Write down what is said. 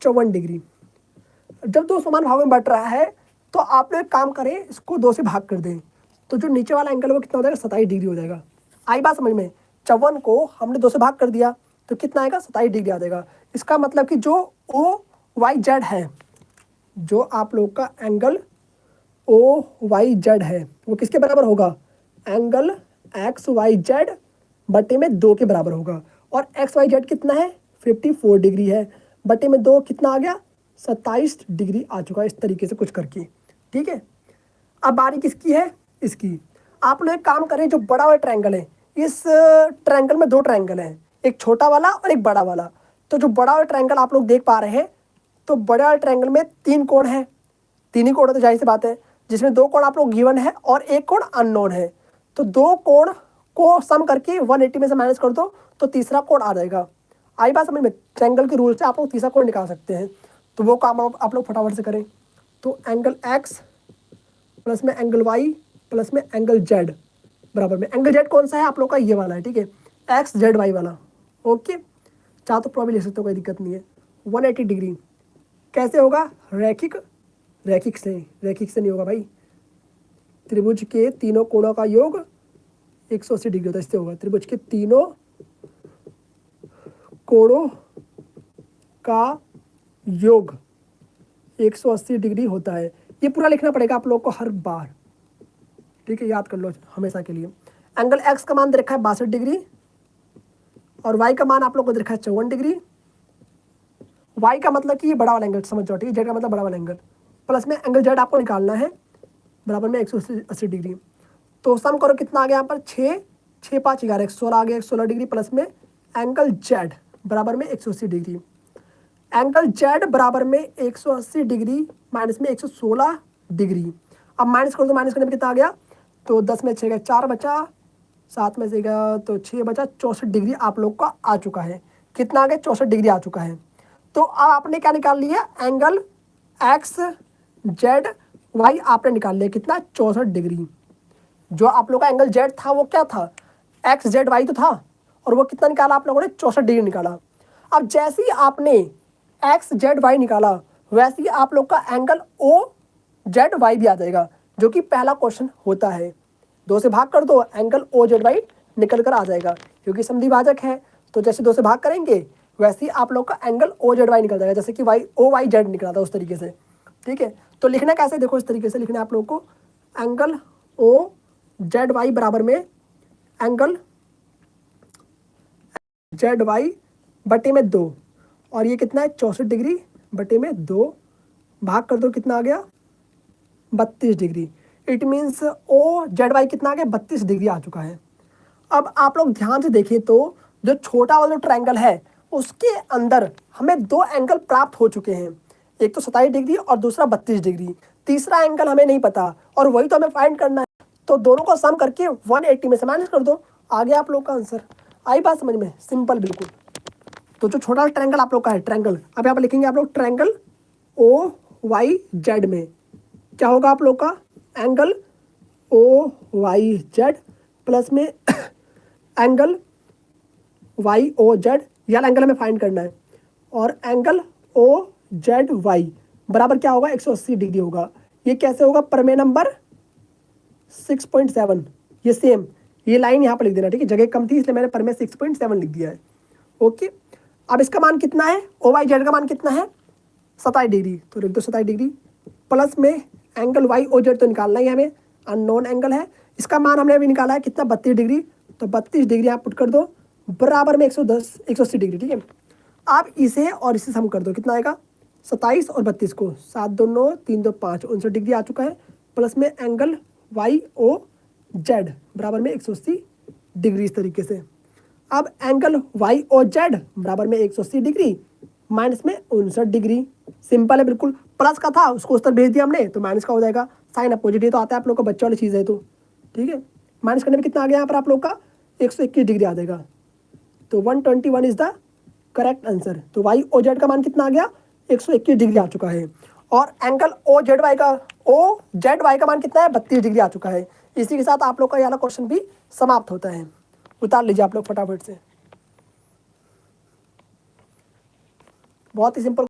54 degree. जब दो समान भागों में बट रहा है तो आप लोग एक काम करें, इसको 2 से भाग कर दें, तो जो नीचे वाला एंगल वो कितना हो जाएगा, 27 डिग्री हो जाएगा। आई बात समझ में? 54 को हमने 2 से भाग कर दिया तो कितना आएगा, 27 डिग्री आ जाएगा। इसका मतलब कि जो ओ वाई जेड है, जो आप लोग का एंगल ओ वाई जेड है वो किसके बराबर होगा, एंगल एक्स वाई जेड बटे में 2 के बराबर होगा। और एक्स वाई जेड कितना है, 54 डिग्री है, बटे में 2 कितना आ गया, 27 डिग्री आ चुका है, इस तरीके से कुछ करके। ठीक है, अब बारी किसकी है, इसकी। आप लोग एक काम करें, जो बड़ा वाला ट्रायंगल है, इस ट्रायंगल में 2 ट्रायंगल हैं, एक छोटा वाला और एक बड़ा वाला। तो जो बड़ा वाला ट्रायंगल आप लोग देख पा रहे हैं, तो बड़े वाले ट्रायंगल में 3 कोण हैं, 3 ही कोण है तो जाहिर सी बात है, जिसमें 2 कोण आप लोग गिवन है और 1 कोण अननोन है। तो 2 कोण को सम करके 180 में से माइनस कर दो तो तीसरा कोण आ जाएगा। आई बात समझ में? ट्रायंगल के रूल से आप लोग तीसरा कोण निकाल सकते हैं, तो वो काम आप लोग फटाफट से करें। तो एंगल एक्स प्लस में एंगल वाई प्लस में एंगल जेड बराबर में, एंगल जेड कौन सा है आप लोग का, ये वाला है। ठीक है, एक्स जेड वाई वाला। ओके, चाहे तो प्रॉब्लम ले सकते हो, कोई दिक्कत नहीं है। 180 डिग्री कैसे होगा, रैखिक से नहीं होगा भाई, त्रिभुज के तीनों कोणों का योग 180 डिग्री होता है, इससे होगा। त्रिभुज के तीनों कोणों का योग 180 डिग्री होता है। ये पूरा लिखना पड़ेगा आप लोग को हर बार, ठीक है, याद कर लो हमेशा के लिए। एंगल एक्स का मान दे रखा है 62 डिग्री और वाई का मान आप लोग को दे रखा है 54 डिग्री। वाई का मतलब कि ये बड़ा वाला एंगल समझ जाओ, ठीक है, जेड का मतलब बड़ा वाला एंगल, प्लस में एंगल जेड आपको निकालना है बराबर में 180 डिग्री। तो सम करो कितना आ गया यहाँ पर, 6 6 5 11 116 आ गया, 116 डिग्री प्लस में एंगल जेड बराबर में 180 डिग्री। एंगल जेड बराबर में 180 डिग्री माइनस में 116 डिग्री। अब माइनस कर दो, माइनस करने में कितना आ गया, तो 10 में 6 गया, 4 बचा, 7 में से गया तो 6 बचा, 64 डिग्री आप लोग का आ चुका है। कितना आ गया, 64 डिग्री आ चुका है। तो अब आपने क्या निकाल लिया, एंगल एक्स जेड वाई आपने निकाल लिया कितना, 64 डिग्री। जो आप लोग का एंगल जेड था वो क्या था, एक्स जेड वाई तो था, और वो कितना निकाला आप लोगों ने, 64 डिग्री निकाला। अब जैसे ही आपने एक्स जेड वाई निकाला वैसे ही आप लोग का एंगल ओ जेड वाई भी आ जाएगा, जो कि पहला क्वेश्चन होता है। 2 से भाग कर दो, एंगल ओ जेड वाई निकल कर आ जाएगा, क्योंकि समद्विभाजक है। तो जैसे 2 से भाग करेंगे वैसे ही आप लोग का एंगल ओ जेड वाई निकल जाएगा, जैसे कि वाई ओ वाई जेड निकला था उस तरीके से। ठीक है, तो लिखना कैसे, देखो इस तरीके से लिखना है आप लोग को, एंगल ओ जेड वाई बराबर में एंगल जेड वाई बटे में 2, और ये कितना है, 64 डिग्री बटे में 2, भाग कर दो कितना आ गया, 32 degree. It means O Z Y कितना आ गया, 32 डिग्री आ चुका है। अब आप लोग ध्यान से देखें तो जो छोटा वाला जो ट्रायंगल है उसके अंदर हमें 2 एंगल प्राप्त हो चुके हैं, एक तो 27 डिग्री और दूसरा 32 डिग्री। तीसरा एंगल हमें नहीं पता और वही तो हमें फाइंड करना है। तो दोनों को सम करके 180 में से माइनस कर दो, आ गया आप लोग का आंसर। आई बात समझ में, सिंपल बिल्कुल। तो जो छोटा ट्रायंगल आप लोग का है ट्रायंगल, अब यहाँ पर लिखेंगे आप लोग ट्रायंगल ओ वाई जेड में क्या होगा आप लोग का, angle O Y Z plus में एंगल वाई ओ जेड, यह एंगल हमें फाइंड करना है, और एंगल ओ जेड वाई बराबर क्या होगा, 180 डिग्री होगा। ये कैसे होगा, प्रमेय नंबर 6.7, ये सेम, ये लाइन यहाँ पर लिख देना, ठीक है, जगह कम थी इसलिए मैंने प्रमेय 6.7 लिख दिया है। ओके, अब इसका मान कितना है, ओ वाई जेड का मान कितना है, 27 डिग्री, तो लिख दो 27 डिग्री प्लस में एंगल वाई ओ जेड तो निकालना ही हमें, अननोन एंगल है, इसका मान हमने अभी निकाला है कितना, 32 डिग्री, तो 32 डिग्री आप पुट कर दो बराबर में 180 डिग्री। ठीक है, आप इसे और इसे सम कर दो, कितना आएगा, 27 और 32 को 7 2 9 3 2 5 59 डिग्री आ चुका है, प्लस में एंगल वाई ओ जेड बराबर में 180 डिग्री, इस तरीके से। अब एंगल वाई ओ जेड बराबर में 180 डिग्री माइनस में 59 डिग्री, सिंपल है बिल्कुल। प्लस का था उसको उस तरफ भेज दिया हमने तो माइनस का हो जाएगा, साइन अपोजिट ही तो आता है आप लोग को, बच्चों वाली चीज़ है तो। ठीक है, माइनस करने में कितना आ गया यहाँ पर आप लोग का, 121 डिग्री आ जाएगा, तो 121 इज द करेक्ट आंसर। तो वाई ओ जेड का मान कितना आ गया, 121 डिग्री आ चुका है, और एंगल ओ जेड वाई का मान कितना है, 32 डिग्री आ चुका है। इसी के साथ आप लोग का ये वाला क्वेश्चन भी समाप्त होता है। उतार लीजिए आप लोग फटाफट से, बहुत ही सिंपल।